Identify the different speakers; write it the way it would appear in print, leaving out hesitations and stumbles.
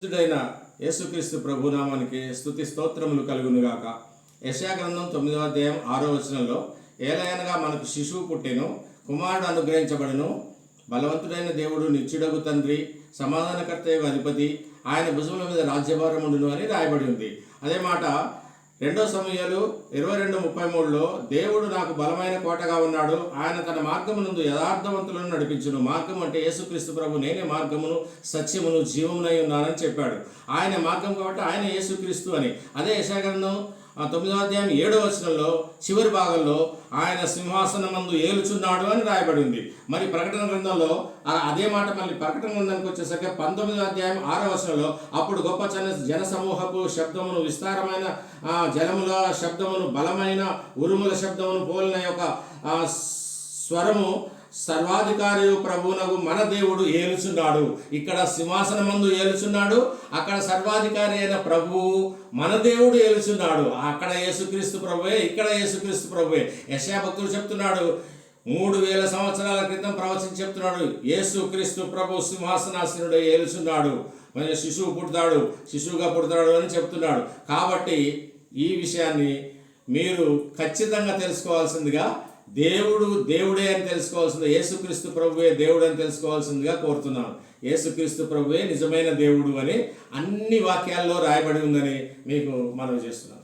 Speaker 1: పరిశుద్ధుడైన యేసుక్రీస్తు ప్రభునామానికి స్తుతి స్తోత్రములు కలుగునుగాక. యెషయా గ్రంథం 9వ అధ్యాయం 6వ వచనంలో, ఏలయనగా మనకు శిశువు పుట్టెను, కుమారుడు అనుగ్రహించబడును, బలవంతుడైన దేవుడు, నిత్యుడగు తండ్రి, సమాధానకర్తయగు అధిపతి, ఆయన భుజముల మీద రాజ్యభారం ఉండును అని రాయబడి ఉంది. అదే మాట 2 సమూయేలు 22:33లో, దేవుడు నాకు బలమైన కోటగా ఉన్నాడు, ఆయన తన మార్గమునందు యథార్థవంతులను నడిపించును. మార్గం అంటే యేసుక్రీస్తు ప్రభు, నేనే మార్గమును సత్యమును జీవమునై ఉన్నానని చెప్పాడు. ఆయన మార్గం కాబట్టి ఆయన యేసుక్రీస్తు అని. అదే యెషయా గ్రంథం 9వ అధ్యాయం 7వ వచనంలో చివరి భాగంలో, ఆయన సింహాసనమందు ఏలుచున్నాడు అని రాయబడి ఉంది. మరి ప్రకటన గ్రంథంలో అదే మాట మళ్ళీ ప్రకటన గ్రంథానికి వచ్చేసరికి 19వ అధ్యాయం 6వ వచనంలో, అప్పుడు గొప్ప జన సమూహపు శబ్దమును, విస్తారమైన జలముల శబ్దమును, బలమైన ఉరుముల శబ్దమును పోలిన యొక్క స్వరము, సర్వాధికారి ప్రభువునగు మన దేవుడు ఏలుచున్నాడు. ఇక్కడ సింహాసనమందు ఏలుచున్నాడు, అక్కడ సర్వాధికారి అయిన ప్రభువు మన దేవుడు ఏలుచున్నాడు. అక్కడ యేసుక్రీస్తు ప్రభువే, ఇక్కడ యేసుక్రీస్తు ప్రభువే. యెషయా భక్తుడు చెప్తున్నాడు, 3000 సంవత్సరాల క్రితం ప్రవచించి చెప్తున్నాడు, యేసుక్రీస్తు ప్రభు సింహాసనాసనుడు ఏలుచున్నాడు, మరి శిశువుగా పుడతాడు అని చెప్తున్నాడు. కాబట్టి ఈ విషయాన్ని మీరు ఖచ్చితంగా తెలుసుకోవాల్సిందిగా, దేవుడు దేవుడే అని తెలుసుకోవాల్సింది, యేసుక్రీస్తు ప్రభువే దేవుడు అని తెలుసుకోవాల్సిందిగా కోరుతున్నాను. యేసుక్రీస్తు ప్రభువే నిజమైన దేవుడు అని అన్ని వాక్యాల్లో రాయబడి ఉందని మీకు మనవి చేస్తున్నాను.